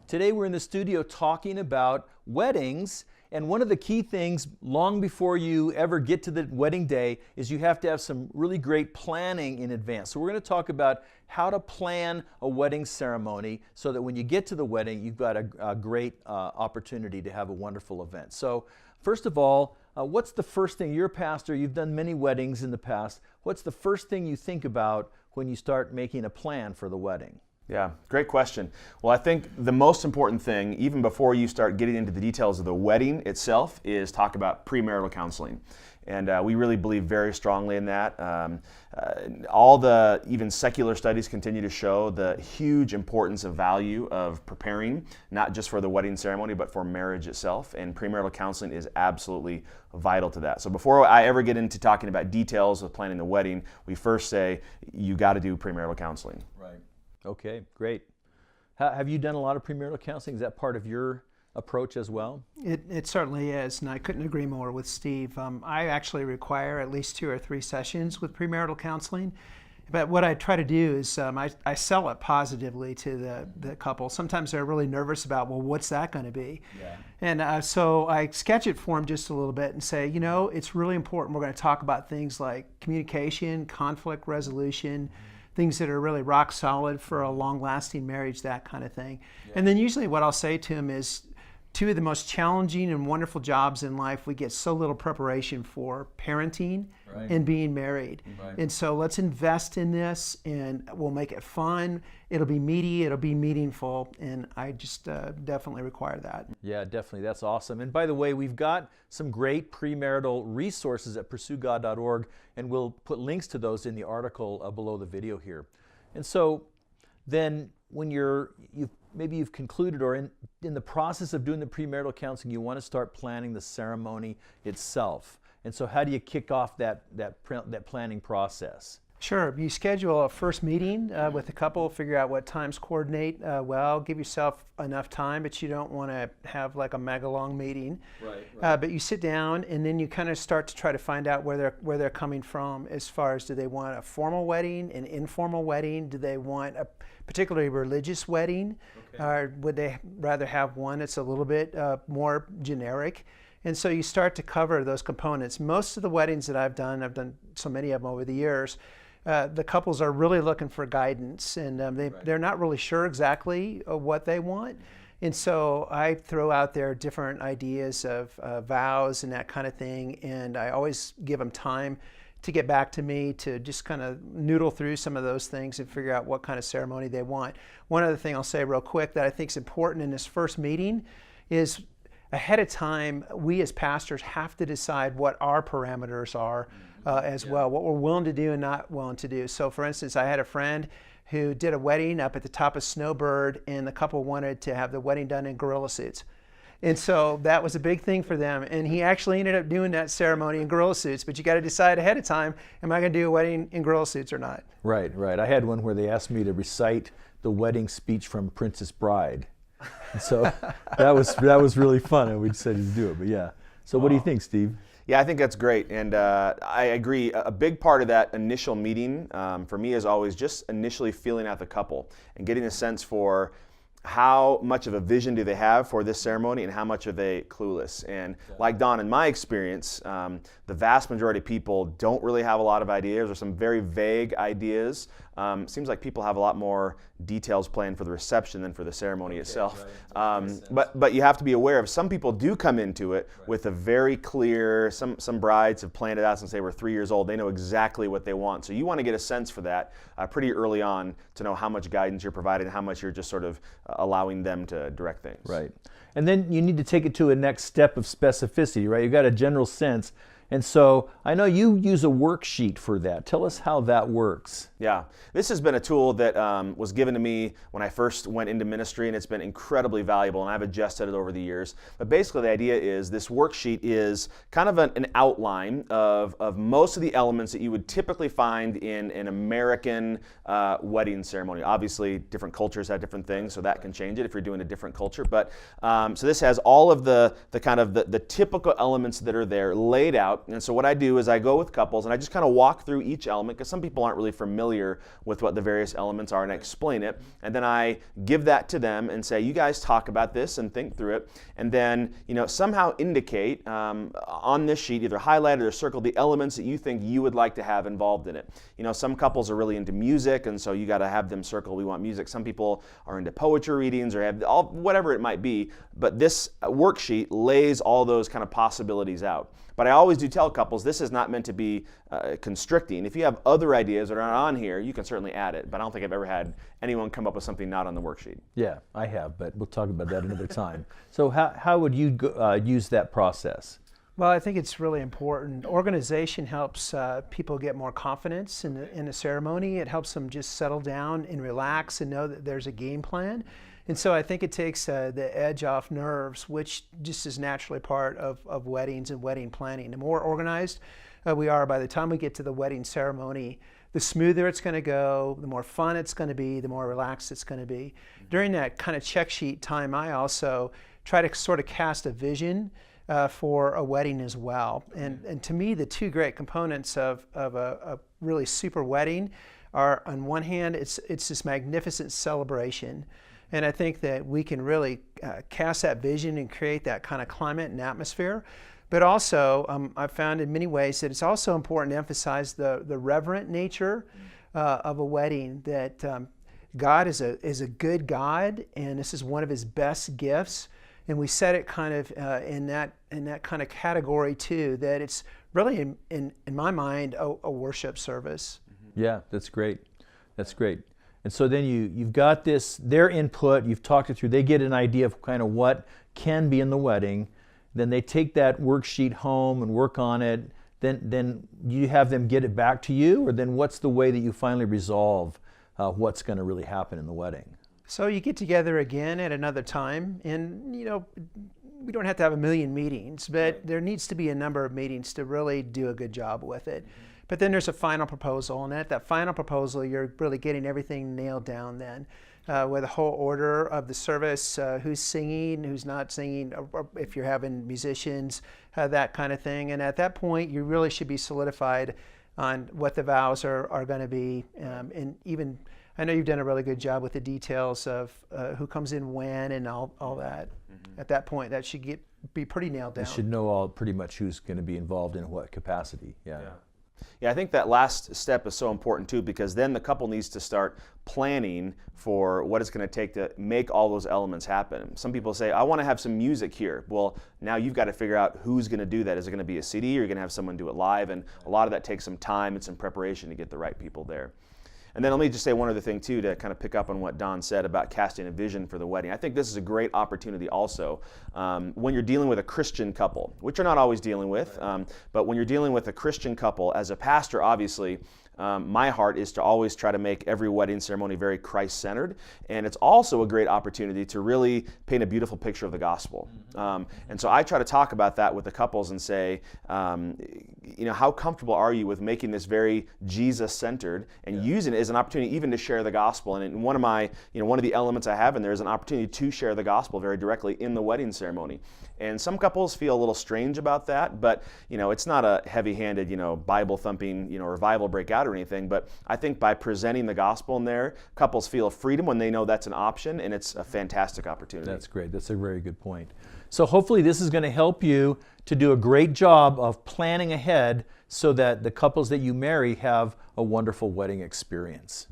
Today we're in the studio talking about weddings, and one of the key things long before you ever get to the wedding day is you have to have some really great planning in advance. So we're going to talk about how to plan a wedding ceremony so that when you get to the wedding, you've got a great opportunity to have a wonderful event. So first of all, what's the first thing, you're a pastor, you've done many weddings in the past, what's the first thing you think about when you start making a plan for the wedding? Yeah, great question. Well, I think the most important thing, even before you start getting into the details of the wedding itself, is talk about premarital counseling. And we really believe very strongly in that. All the even secular studies continue to show the huge importance of value of preparing, not just for the wedding ceremony, but for marriage itself. And premarital counseling is absolutely vital to that. So before I ever get into talking about details of planning the wedding, we first say, you got to do premarital counseling. Right. Okay, great. Have you done a lot of premarital counseling? Is that part of your approach as well? It certainly is, and I couldn't agree more with Steve. I actually require at least 2 or 3 sessions with premarital counseling. But what I try to do is I sell it positively to the couple. Sometimes they're really nervous about, well, what's that going to be? Yeah. And so I sketch it for them just a little bit and say, you know, it's really important. We're going to talk about things like communication, conflict resolution, things that are really rock solid for a long-lasting marriage, that kind of thing. Yeah. And then usually what I'll say to them is, 2 of the most challenging and wonderful jobs in life, we get so little preparation for: parenting and being married. Right. And so let's invest in this, and we'll make it fun. It'll be meaty, it'll be meaningful, and I just definitely require that. Yeah, definitely. That's awesome. And by the way, we've got some great premarital resources at PursueGOD.org, and we'll put links to those in the article below the video here. And so then when maybe you've concluded, or in the process of doing the premarital counseling, you want to start planning the ceremony itself. And so how do you kick off that planning process? Sure. You schedule a first meeting with the couple, figure out what times coordinate well, give yourself enough time, but you don't want to have like a mega long meeting. Right. But you sit down, and then you kind of start to try to find out where they're coming from as far as, do they want a formal wedding, an informal wedding? Do they want a particularly religious wedding? Okay. Or would they rather have one that's a little bit more generic? And so you start to cover those components. Most of the weddings that I've done so many of them over the years, the couples are really looking for guidance, and they're not really sure exactly what they want. And so I throw out there different ideas of vows and that kind of thing, and I always give them time to get back to me to just kind of noodle through some of those things and figure out what kind of ceremony they want. One other thing I'll say real quick that I think is important in this first meeting is, ahead of time, we as pastors have to decide what our parameters are as well, what we're willing to do and not willing to do. So for instance, I had a friend who did a wedding up at the top of Snowbird, and the couple wanted to have the wedding done in gorilla suits. And so that was a big thing for them. And he actually ended up doing that ceremony in gorilla suits. But you got to decide ahead of time, am I going to do a wedding in gorilla suits or not? Right, right. I had one where they asked me to recite the wedding speech from Princess Bride. And so that was really fun, and we decided to do it. But yeah. So what do you think, Steve? Yeah, I think that's great, and I agree. A big part of that initial meeting for me is always just initially feeling out the couple and getting a sense for how much of a vision do they have for this ceremony, and how much are they clueless. And like Don, in my experience, the vast majority of people don't really have a lot of ideas, or some very vague ideas. Seems like people have a lot more details planned for the reception than for the ceremony itself. Right. But you have to be aware of, some people do come into it with a very clear, some brides have planned it out since they were 3 years old. They know exactly what they want. So you want to get a sense for that pretty early on, to know how much guidance you're providing and how much you're just sort of allowing them to direct things. Right. And then you need to take it to a next step of specificity, right? You've got a general sense. And so I know you use a worksheet for that. Tell us how that works. Yeah, this has been a tool that was given to me when I first went into ministry, and it's been incredibly valuable, and I've adjusted it over the years. But basically the idea is, this worksheet is kind of an outline of most of the elements that you would typically find in an American wedding ceremony. Obviously different cultures have different things, so that can change it if you're doing a different culture. But so this has all of the kind of the typical elements that are there laid out out. And so what I do is I go with couples and I just kind of walk through each element, because some people aren't really familiar with what the various elements are, and I explain it. And then I give that to them and say, you guys talk about this and think through it. And then, somehow indicate on this sheet, either highlighted or circled, the elements that you think you would like to have involved in it. Some couples are really into music, and so you got to have them circle, we want music. Some people are into poetry readings or have whatever it might be. But this worksheet lays all those kind of possibilities out. But I always do tell couples, this is not meant to be constricting. If you have other ideas that are not on here, you can certainly add it. But I don't think I've ever had anyone come up with something not on the worksheet. Yeah, I have, but we'll talk about that another time. So how would you use that process? Well, I think it's really important. Organization helps people get more confidence in the ceremony. It helps them just settle down and relax and know that there's a game plan. And so I think it takes the edge off nerves, which just is naturally part of weddings and wedding planning. The more organized we are by the time we get to the wedding ceremony, the smoother it's going to go, the more fun it's going to be, the more relaxed it's going to be. During that kind of check sheet time, I also try to sort of cast a vision for a wedding as well. And to me, the two great components of a really super wedding are, on one hand, it's this magnificent celebration. And I think that we can really cast that vision and create that kind of climate and atmosphere. But also, I've found in many ways that it's also important to emphasize the reverent nature of a wedding, that God is a good God, and this is one of his best gifts. And we set it kind of in that kind of category too, that it's really, in my mind, a worship service. Yeah, that's great. That's great. And so then you've got their input, you've talked it through, they get an idea of kind of what can be in the wedding. Then they take that worksheet home and work on it. Then you have them get it back to you, or then what's the way that you finally resolve what's going to really happen in the wedding? So you get together again at another time, and we don't have to have a million meetings, but there needs to be a number of meetings to really do a good job with it. But then there's a final proposal, and at that final proposal, you're really getting everything nailed down then, with the whole order of the service, who's singing, who's not singing, or if you're having musicians, that kind of thing. And at that point, you really should be solidified on what the vows are going to be. And even, I know you've done a really good job with the details of who comes in when and all that. Mm-hmm. At that point, that should be pretty nailed down. You should know pretty much who's going to be involved in what capacity. Yeah, I think that last step is so important too, because then the couple needs to start planning for what it's going to take to make all those elements happen. Some people say, I want to have some music here. Well, now you've got to figure out who's going to do that. Is it going to be a CD, or are you going to have someone do it live? And a lot of that takes some time and some preparation to get the right people there. And then let me just say one other thing too, to kind of pick up on what Don said about casting a vision for the wedding. I think this is a great opportunity also when you're dealing with a Christian couple, which you're not always dealing with, but when you're dealing with a Christian couple, as a pastor, obviously, my heart is to always try to make every wedding ceremony very Christ-centered, and it's also a great opportunity to really paint a beautiful picture of the gospel. And so I try to talk about that with the couples and say, how comfortable are you with making this very Jesus-centered and using it as an opportunity even to share the gospel? And one of the elements I have in there is an opportunity to share the gospel very directly in the wedding ceremony. And some couples feel a little strange about that, but it's not a heavy-handed, Bible-thumping, revival breakout or anything. But I think by presenting the gospel in there, couples feel freedom when they know that's an option, and it's a fantastic opportunity. That's great. That's a very good point. So hopefully this is going to help you to do a great job of planning ahead so that the couples that you marry have a wonderful wedding experience.